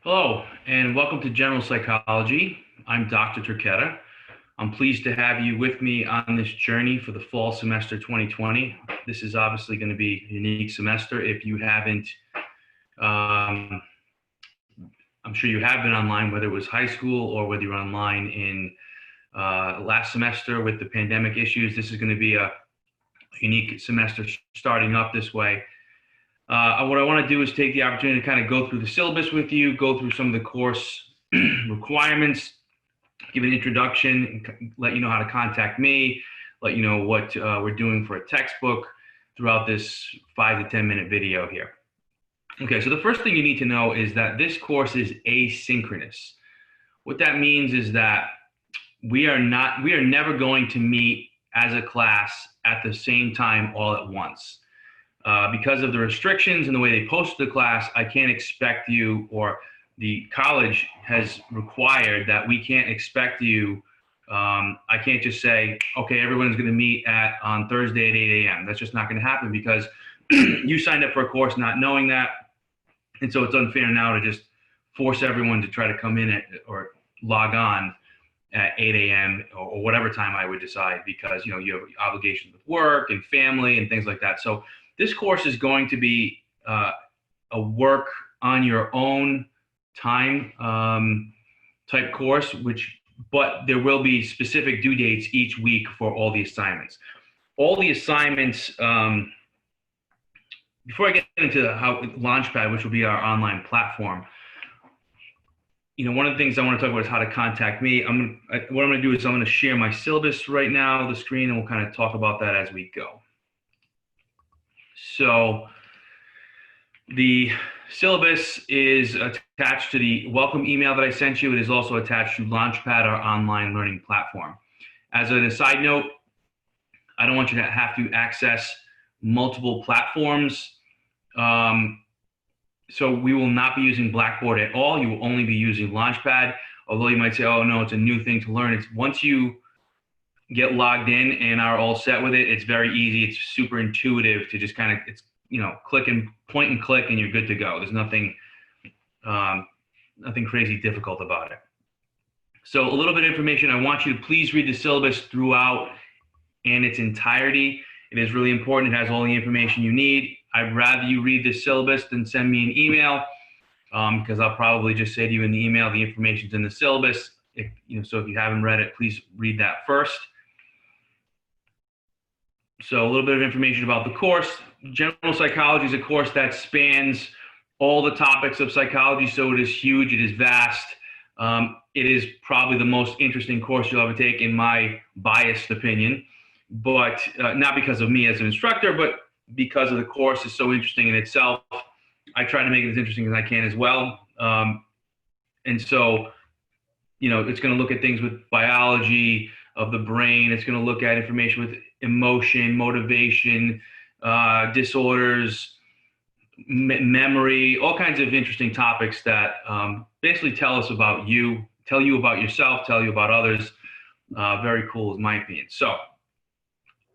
Hello, and welcome to General Psychology. I'm Dr. Turchetta. I'm pleased to have you with me on this journey for the fall semester 2020. This is obviously going to be a unique semester. If you haven't, um, I'm sure you have been online, whether it was high school or whether you're online in last semester with the pandemic issues. This is going to be a unique semester starting up this way. What I want to do is take the opportunity to kind of go through the syllabus with you, go through some of the course requirements, give an introduction, and let you know how to contact me, let you know what we're doing for a textbook throughout this 5 to 10 minute video here. Okay, so the first thing you need to know is that this course is asynchronous. What that means is that we are never going to meet as a class at the same time all at once. Because of the restrictions and the way they posted the class, I can't expect you, or the college has required that we can't expect you. I can't just say, okay, everyone's going to meet on Thursday at 8 a.m. That's just not going to happen because you signed up for a course not knowing that. And so it's unfair now to just force everyone to try to come in or log on at 8 a.m. or whatever time I would decide, because you have obligations with work and family and things like that. So this course is going to be a work on your own time type course, but there will be specific due dates each week for all the assignments. All the assignments, before I get into how Launchpad, which will be our online platform, one of the things I want to talk about is how to contact me. What I'm going to do is I'm going to share my syllabus right now, the screen, and we'll kind of talk about that as we go. So the syllabus is attached to the welcome email that I sent you. It is also attached to Launchpad, our online learning platform. As a side note, I don't want you to have to access multiple platforms. So we will not be using Blackboard at all. You will only be using Launchpad. Although you might say, oh no, it's a new thing to learn. It's once you get logged in and are all set with it, it's very easy. It's super intuitive to just kind of, click and point and click and you're good to go. There's nothing crazy difficult about it. So a little bit of information. I want you to please read the syllabus throughout in its entirety. It is really important. It has all the information you need. I'd rather you read the syllabus than send me an email, because I'll probably just say to you in the email, the information's in the syllabus. So if you haven't read it, please read that first. So a little bit of information about the course. General Psychology is a course that spans all the topics of psychology, so it is huge, it is vast. It is probably the most interesting course you'll ever take, in my biased opinion, but not because of me as an instructor, but because of the course is so interesting in itself. I try to make it as interesting as I can as well. And so, it's going to look at things with biology of the brain. It's going to look at information with emotion, motivation, disorders, memory, all kinds of interesting topics that basically tell you about yourself, tell you about others. Very cool, is my opinion. So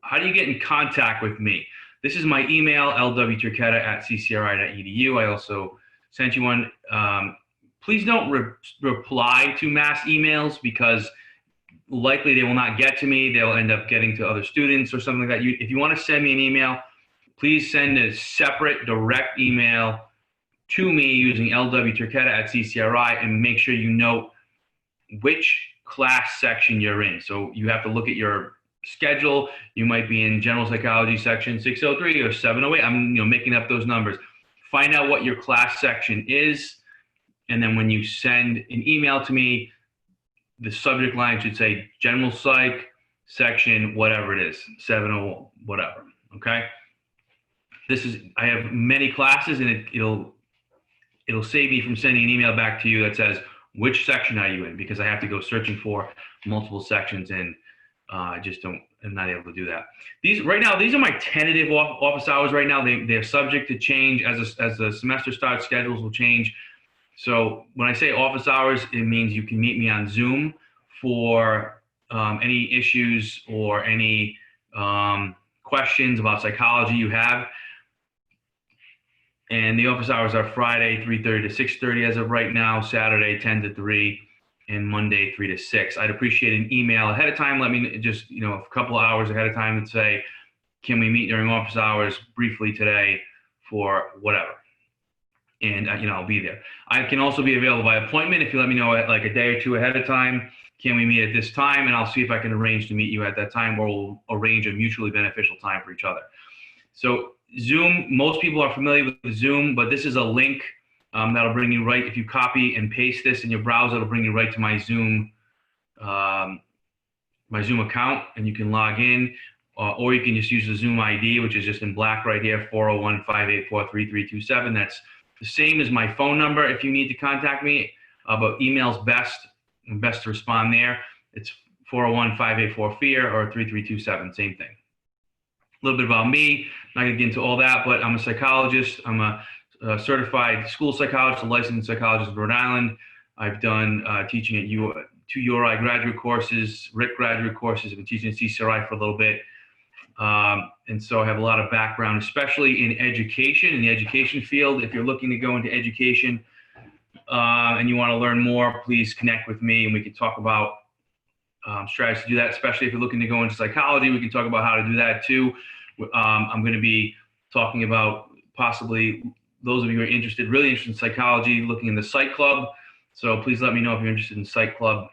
how do you get in contact with me? This is my email, lwturchetta@ccri.edu. I also sent you one. Please don't reply to mass emails, because likely they will not get to me. They'll end up getting to other students or something like that. If you want to send me an email, please send a separate direct email to me using lwturchetta@ccri, and make sure you note which class section you're in. So you have to look at your schedule. You might be in General Psychology section 603 or 708. I'm making up those numbers. Find out what your class section is, and then when you send an email to me, the subject line should say General Psych section, whatever it is, 70 whatever. Okay. I have many classes, and it'll save me from sending an email back to you that says, which section are you in? Because I have to go searching for multiple sections, and I'm not able to do that. These are my tentative office hours right now. They're subject to change as the semester starts. Schedules will change. So when I say office hours, it means you can meet me on Zoom for any issues or any questions about psychology you have. And the office hours are Friday, 3:30 to 6:30 as of right now, Saturday, 10 to 3, and Monday, 3 to 6. I'd appreciate an email ahead of time. Let me just, a couple of hours ahead of time and say, can we meet during office hours briefly today for whatever? And, I'll be there. I can also be available by appointment if you let me know like a day or two ahead of time. Can we meet at this time? And I'll see if I can arrange to meet you at that time, or we'll arrange a mutually beneficial time for each other. So Zoom, most people are familiar with Zoom, but this is a link that'll bring you right. If you copy and paste this in your browser, it'll bring you right to my Zoom account, and you can log in, or you can just use the Zoom ID, which is just in black right here, 401-584-3327. That's the same as my phone number if you need to contact me, but email's best to respond there. It's 401-584-FEAR or 3327, same thing. A little bit about me, not going to get into all that, but I'm a psychologist. I'm a certified school psychologist, a licensed psychologist in Rhode Island. I've done teaching at two URI graduate courses, RIT graduate courses. I've been teaching at CCRI for a little bit. And so I have a lot of background, especially in education, in the education field. If you're looking to go into education and you want to learn more, please connect with me and we can talk about strategies to do that, especially if you're looking to go into psychology. We can talk about how to do that too. I'm going to be talking about possibly those of you who are interested, really interested in psychology, looking in the Psych Club. So please let me know if you're interested in Psych Club.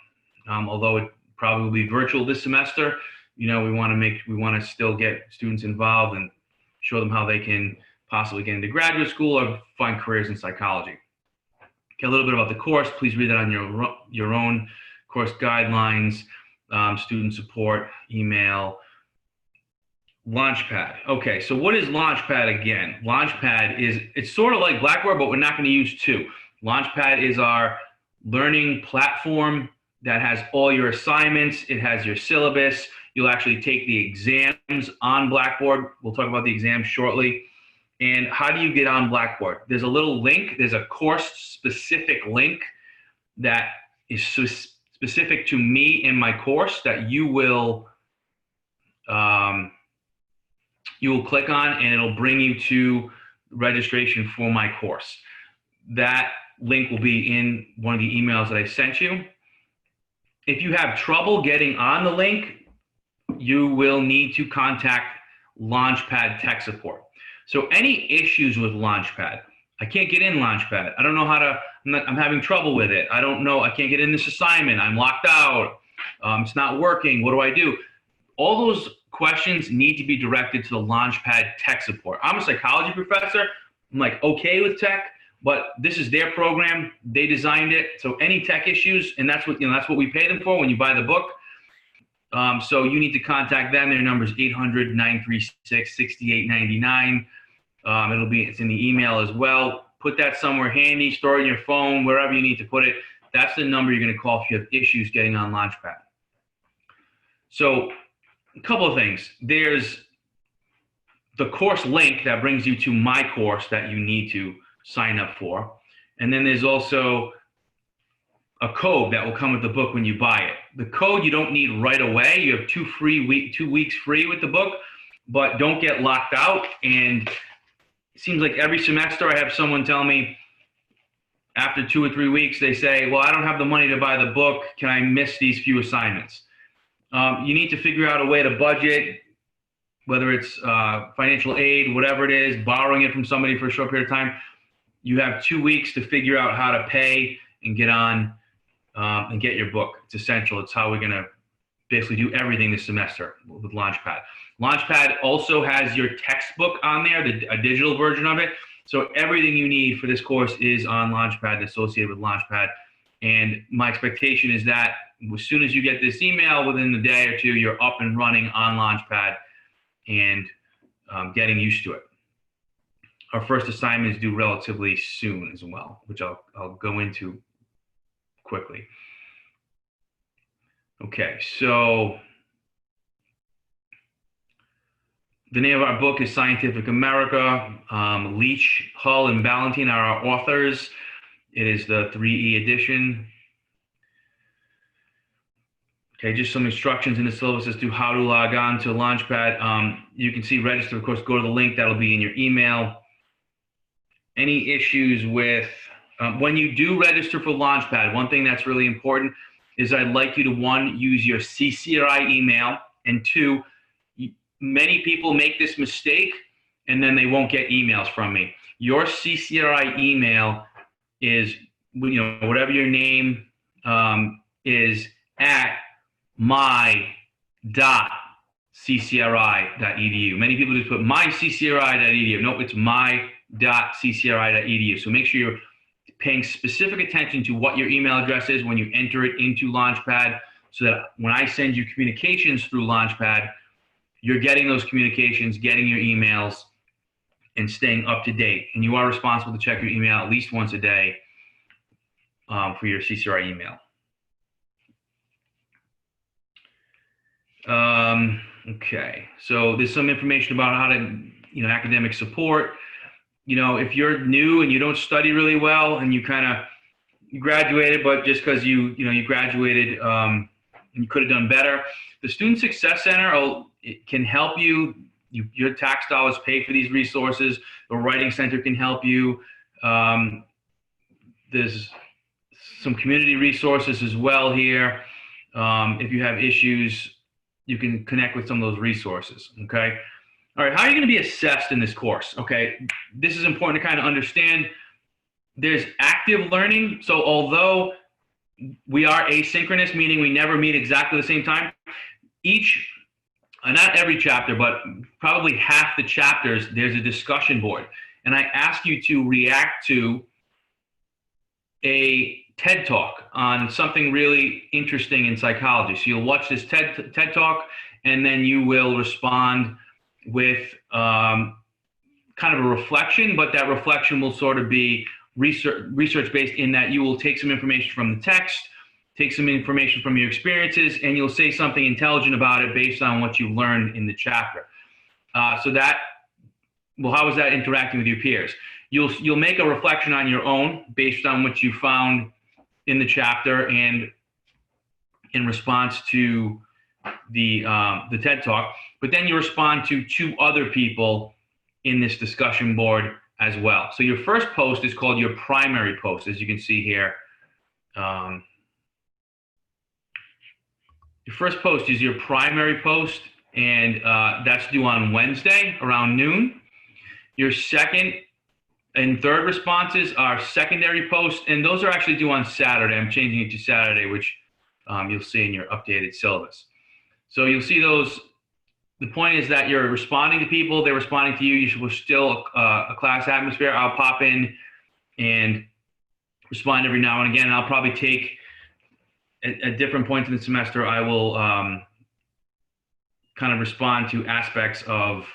Although it probably will be virtual this semester, we want to still get students involved and show them how they can possibly get into graduate school or find careers in psychology. Okay, a little bit about the course. Please read that on your own. Course guidelines, student support, email, Launchpad. Okay, so what is Launchpad again? Launchpad it's sort of like Blackboard, but we're not going to use two. Launchpad is our learning platform that has all your assignments. It has your syllabus. You'll actually take the exams on Blackboard. We'll talk about the exams shortly. And how do you get on Blackboard? There's a little link. There's a course-specific link that is specific to me in my course that you will click on, and it'll bring you to registration for my course. That link will be in one of the emails that I sent you. If you have trouble getting on the link, you will need to contact Launchpad tech support. So any issues with Launchpad, I can't get in Launchpad. I don't know how to, I'm having trouble with it. I don't know, I can't get in this assignment. I'm locked out. It's not working. What do I do? All those questions need to be directed to the Launchpad tech support. I'm a psychology professor. I'm like okay with tech, but this is their program. They designed it. So any tech issues, and that's what we pay them for when you buy the book. So you need to contact them. Their number is 800-936-6899. It's in the email as well. Put that somewhere handy, store it in your phone, wherever you need to put it. That's the number you're going to call if you have issues getting on Launchpad. So a couple of things. There's the course link that brings you to my course that you need to sign up for. And then there's also a code that will come with the book when you buy it. The code you don't need right away. You have 2 weeks free with the book, but don't get locked out. And it seems like every semester I have someone tell me after 2 or 3 weeks, they say, well, I don't have the money to buy the book. Can I miss these few assignments? You need to figure out a way to budget, whether it's financial aid, whatever it is, borrowing it from somebody for a short period of time. You have 2 weeks to figure out how to pay and get on and get your book. It's essential. It's how we're going to basically do everything this semester with Launchpad. Launchpad also has your textbook on there, a digital version of it. So everything you need for this course is on Launchpad, associated with Launchpad. And my expectation is that as soon as you get this email, within the day or two, you're up and running on Launchpad and getting used to it. Our first assignment is due relatively soon as well, which I'll go into quickly. Okay, so the name of our book is Scientific America. Leach, Hull, and Ballantine are our authors. It is the 3E edition. Okay, just some instructions in the syllabus as to how to log on to Launchpad. You can see register, of course, go to the link that'll be in your email. any issues with when you do register for Launchpad. One thing that's really important is I'd like you to, one, use your CCRI email, and two, many people make this mistake and then they won't get emails from me. Your CCRI email is, whatever your name is, at my.ccri.edu. Many people just put myccri.edu. No, it's my.ccri.edu. So make sure you're paying specific attention to what your email address is when you enter it into Launchpad, so that when I send you communications through Launchpad, you're getting those communications, getting your emails, and staying up to date. And you are responsible to check your email at least once a day for your CCRI email. Okay, so there's some information about how to, academic support. If you're new and you don't study really well and you graduated, but just because you graduated and you could have done better, the Student Success Center can help you. Your tax dollars pay for these resources. The Writing Center can help you. There's some community resources as well here. If you have issues, you can connect with some of those resources, okay? All right, how are you gonna be assessed in this course? Okay, this is important to kind of understand. There's active learning. So although we are asynchronous, meaning we never meet exactly the same time, not every chapter, but probably half the chapters, there's a discussion board. And I ask you to react to a TED Talk on something really interesting in psychology. So you'll watch this TED Talk, and then you will respond with kind of a reflection, but that reflection will sort of be research-based, in that you will take some information from the text, take some information from your experiences, and you'll say something intelligent about it based on what you learned in the chapter. How is that interacting with your peers? You'll make a reflection on your own based on what you found in the chapter and in response to the TED Talk, but then you respond to two other people in this discussion board as well. So your first post is called your primary post, as you can see here. Your first post is your primary post, and that's due on Wednesday around noon. Your second and third responses are secondary posts, and those are actually due on Saturday. I'm changing it to Saturday, which you'll see in your updated syllabus. So you'll see those. The point is that you're responding to people, they're responding to you. We're still a class atmosphere. I'll pop in and respond every now and again. And I'll probably take, at different points in the semester, I will kind of respond to aspects of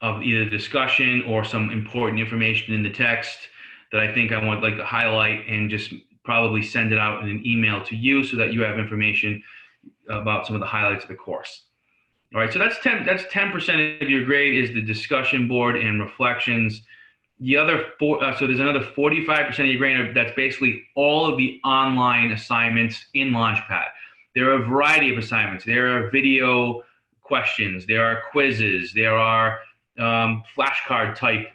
either discussion or some important information in the text that I think I would like to highlight, and just probably send it out in an email to you so that you have information about some of the highlights of the course. All right, so that's 10% of your grade is the discussion board and reflections. The other so there's another 45% of your grade that's basically all of the online assignments in Launchpad. There are a variety of assignments. There are video questions. There are quizzes. There are flashcard type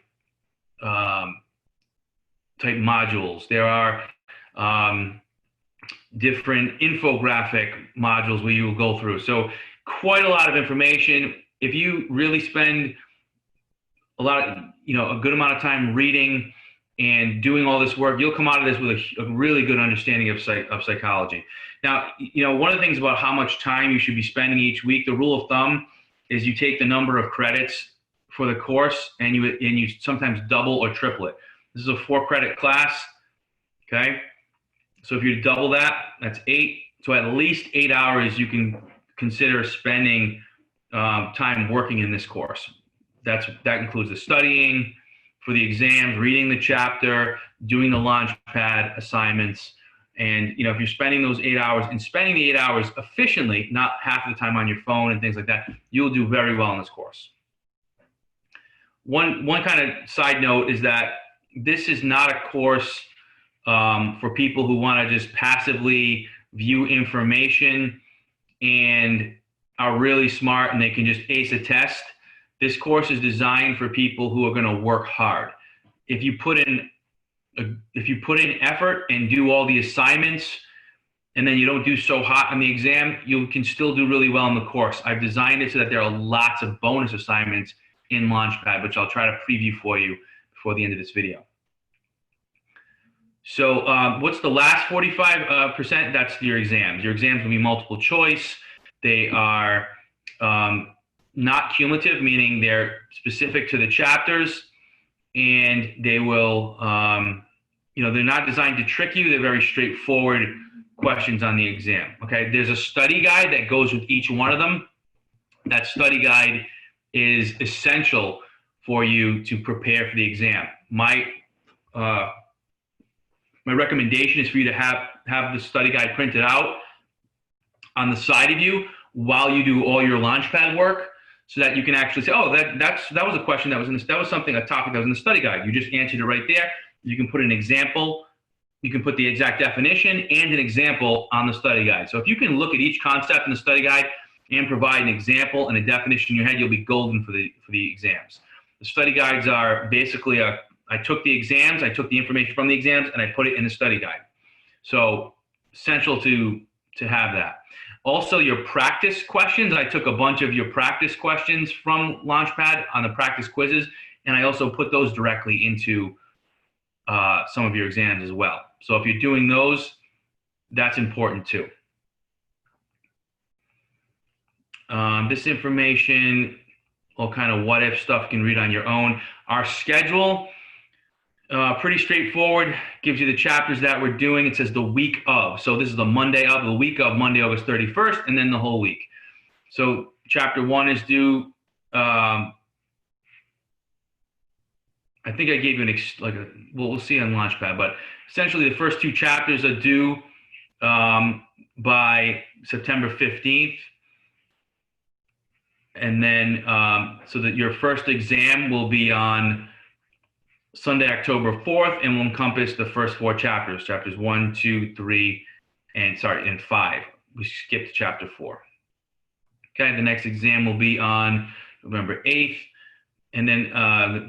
modules. There are different infographic modules where you will go through. So quite a lot of information. If you really spend a good amount of time reading and doing all this work, you'll come out of this with a really good understanding of psychology. Now, one of the things about how much time you should be spending each week, the rule of thumb is you take the number of credits for the course and you sometimes double or triple it. This is a 4-credit class, okay? So if you double that, that's 8. So at least 8 hours you can consider spending time working in this course. That includes the studying for the exams, reading the chapter, doing the Launchpad assignments. And if you're spending those 8 hours and spending the 8 hours efficiently, not half the time on your phone and things like that, you'll do very well in this course. One kind of side note is that this is not a course for people who want to just passively view information and are really smart and they can just ace a test. This course is designed for people who are going to work hard. if you put in effort and do all the assignments, and then you don't do so hot on the exam, you can still do really well in the course. I've designed it so that there are lots of bonus assignments in Launchpad, which I'll try to preview for you before the end of this video. So what's the last 45%? That's your exams. Your exams will be multiple choice. They are not cumulative, meaning they're specific to the chapters, and they will, they're not designed to trick you. They're very straightforward questions on the exam. Okay, there's a study guide that goes with each one of them. That study guide is essential for you to prepare for the exam. My recommendation is for you to have the study guide printed out on the side of you while you do all your Launchpad work, so that you can actually say, oh, that was a question that was a topic that was in the study guide. You just answered it right there. You can put an example. You can put the exact definition and an example on the study guide. So if you can look at each concept in the study guide and provide an example and a definition in your head, you'll be golden for the exams. The study guides are basically I took the exams, I took the information from the exams, and I put it in the study guide. So essential to have that. Also, your practice questions. I took a bunch of your practice questions from Launchpad on the practice quizzes, and I also put those directly into some of your exams as well. So if you're doing those, that's important too. This information, all kind of what if stuff, you can read on your own. Our schedule, pretty straightforward, gives you the chapters that we're doing. It says the week of. So this is the Monday of, the week of Monday, August 31st, and then the whole week. So chapter 1 is due, I think I gave you we'll see on Launchpad, but essentially the first 2 chapters are due by September 15th. And then, so that your first exam will be on Sunday, October 4th, and will encompass the first 4 chapters, chapters 1, 2, 3, and 5. We skipped chapter 4. Okay, the next exam will be on November 8th. And then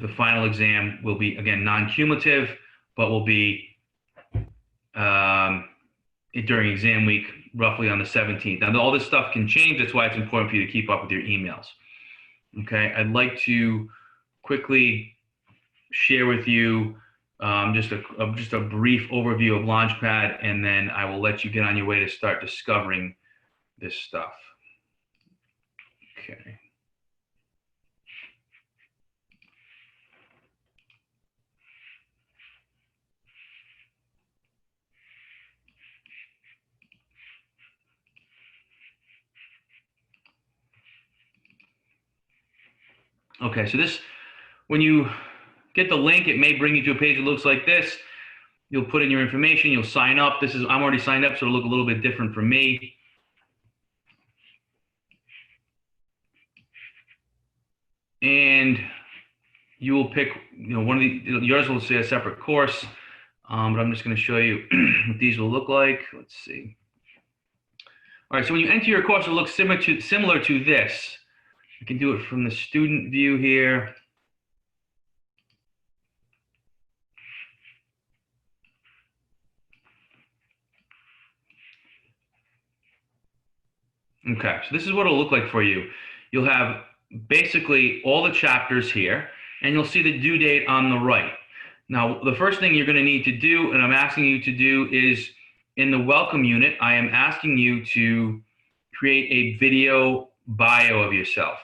the final exam will be, again, non-cumulative, but will be during exam week, roughly on the 17th. Now, all this stuff can change. That's why it's important for you to keep up with your emails. Okay, I'd like to quickly share with you just a brief overview of Launchpad, and then I will let you get on your way to start discovering this stuff. Okay. Okay, so this, when you get the link, it may bring you to a page that looks like this. You'll put in your information, you'll sign up. I'm already signed up, so it'll look a little bit different for me. And you will pick, yours will say a separate course, but I'm just going to show you what these will look like. Let's see. All right, so when you enter your course, it looks similar to this. You can do it from the student view here. Okay, so this is what it'll look like for you. You'll have basically all the chapters here, and you'll see the due date on the right. Now, the first thing you're going to need to do, and I'm asking you to do, is in the welcome unit, I am asking you to create a video bio of yourself,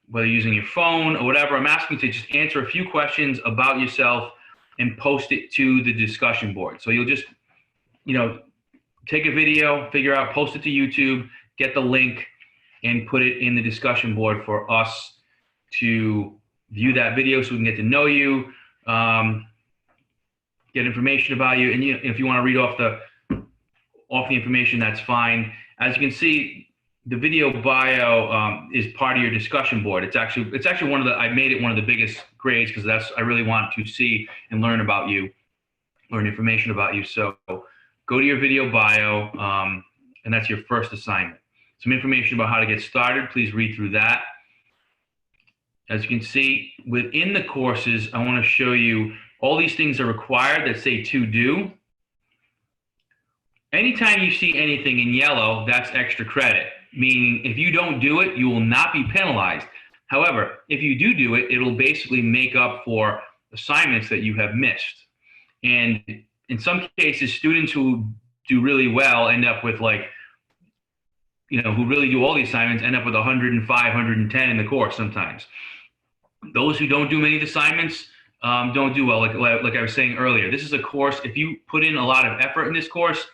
whether using your phone or whatever. I'm asking you to just answer a few questions about yourself and post it to the discussion board. So you'll just, take a video, figure out, post it to YouTube, get the link, and put it in the discussion board for us to view that video so we can get to know you, get information about you. And if you want to read off the information, that's fine. As you can see, the video bio is part of your discussion board. It's actually I made it one of the biggest grades because I really want to see and learn about you, learn information about you. So go to your video bio, and that's your first assignment. Some information about how to get started. Please read through that. As you can see, within the courses, I want to show you All these things are required that say to do. Anytime you see anything in yellow, that's extra credit, meaning if you don't do it, you will not be penalized. However, if you do it, it'll basically make up for assignments that you have missed. And in some cases, students who do really well end up with who really do all the assignments end up with 105, 110 in the course sometimes. Those who don't do many of the assignments don't do well. Like I was saying earlier, this is a course, if you put in a lot of effort in this course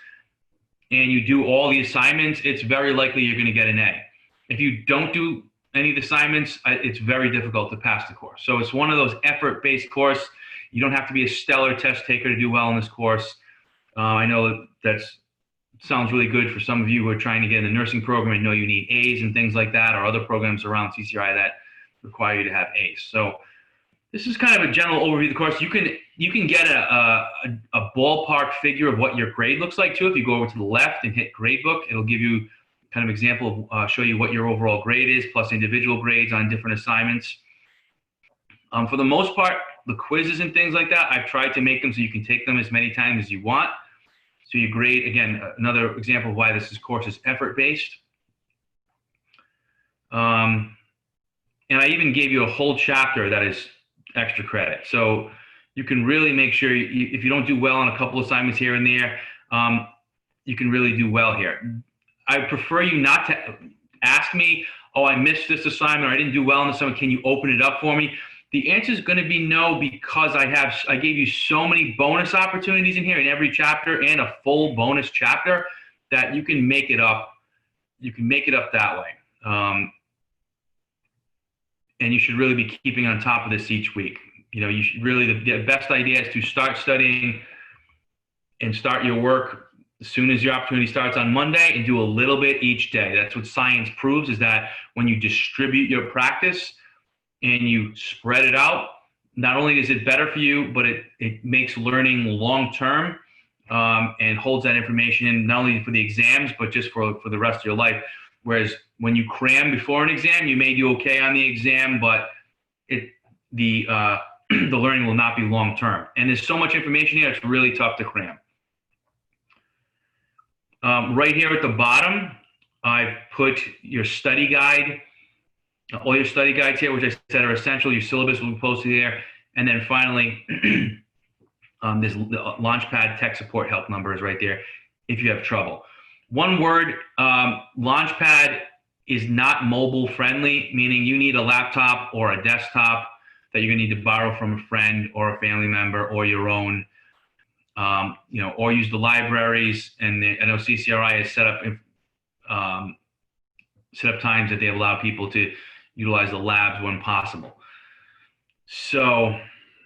and you do all the assignments, it's very likely you're going to get an A. If you don't do any of the assignments, it's very difficult to pass the course. So it's one of those effort-based course. You don't have to be a stellar test taker to do well in this course. I know that sounds really good for some of you who are trying to get in the nursing program and know you need A's and things like that, or other programs around CCRI that require you to have A's. So this is kind of a general overview of the course. You can get a ballpark figure of what your grade looks like too. If you go over to the left and hit gradebook, it'll give you kind of example of show you what your overall grade is, plus individual grades on different assignments. For the most part, the quizzes and things like that, I've tried to make them so you can take them as many times as you want. So you grade, again, another example of why this course is effort-based. And I even gave you a whole chapter that is extra credit. So you can really make sure, if you don't do well on a couple assignments here and there, you can really do well here. I prefer you not to ask me, oh, I missed this assignment, or I didn't do well on this assignment, can you open it up for me? The answer is going to be no, because I gave you so many bonus opportunities in here in every chapter and a full bonus chapter that you can make it up. You can make it up that way. And you should really be keeping on top of this each week. You should really, the best idea is to start studying and start your work as soon as your opportunity starts on Monday, and do a little bit each day. That's what science proves, is that when you distribute your practice and you spread it out, not only is it better for you, but it makes learning long-term and holds that information in not only for the exams, but just for the rest of your life. Whereas when you cram before an exam, you may do okay on the exam, but the learning will not be long-term. And there's so much information here, it's really tough to cram. Right here at the bottom, I've put your study guide, all your study guides here, which I said are essential. Your syllabus will be posted there. And then finally, this Launchpad tech support help number is right there if you have trouble. One word, Launchpad is not mobile friendly, meaning you need a laptop or a desktop that you're gonna need to borrow from a friend or a family member or your own, or use the libraries. And I know CCRI has set up times that they allow people to utilize the labs when possible. So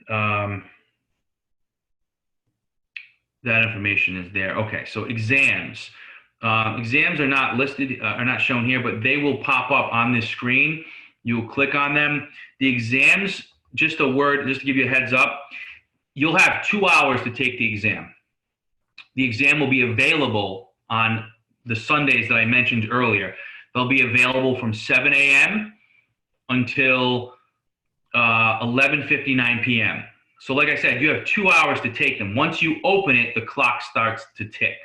that information is there. Okay, so exams. Exams are not listed, are not shown here, but they will pop up on this screen. You'll click on them. The exams, just a word, just to give you a heads up, you'll have 2 hours to take the exam. The exam will be available on the Sundays that I mentioned earlier. They'll be available from 7 a.m. until 11:59 p.m. So like I said, you have 2 hours to take them. Once you open it, the clock starts to tick.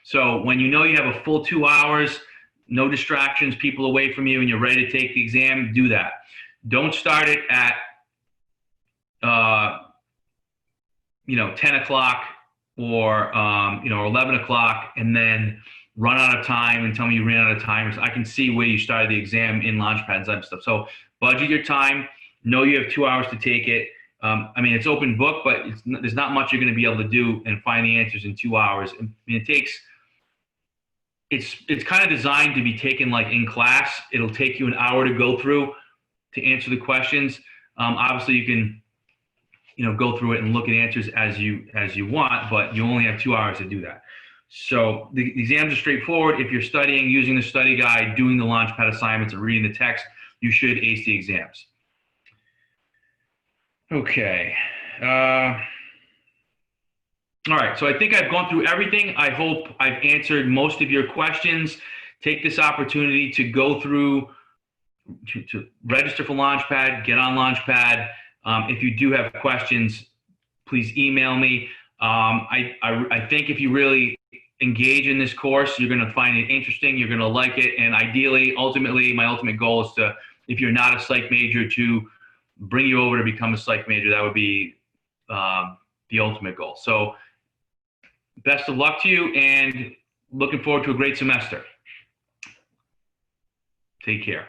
So when you know you have a full 2 hours, no distractions, people away from you, and you're ready to take the exam, do that. Don't start it at 10 o'clock or 11 o'clock and then run out of time and tell me you ran out of time. I can see where you started the exam in Launchpad and type stuff. So budget your time. Know you have 2 hours to take it. It's open book, but there's not much you're going to be able to do and find the answers in 2 hours. It's kind of designed to be taken like in class. It'll take you an hour to go through to answer the questions. Obviously, you can go through it and look at answers as you want, but you only have 2 hours to do that. So the exams are straightforward. If you're studying, using the study guide, doing the Launchpad assignments, and reading the text, you should ace the exams. Okay. All right, so I think I've gone through everything. I hope I've answered most of your questions. Take this opportunity to go through, to register for Launchpad, get on Launchpad. If you do have questions, please email me. I think if you really engage in this course, you're going to find it interesting. You're going to like it. And ideally, ultimately, my ultimate goal is to, if you're not a psych major, to bring you over to become a psych major. That would be the ultimate goal. So best of luck to you, and looking forward to a great semester. Take care.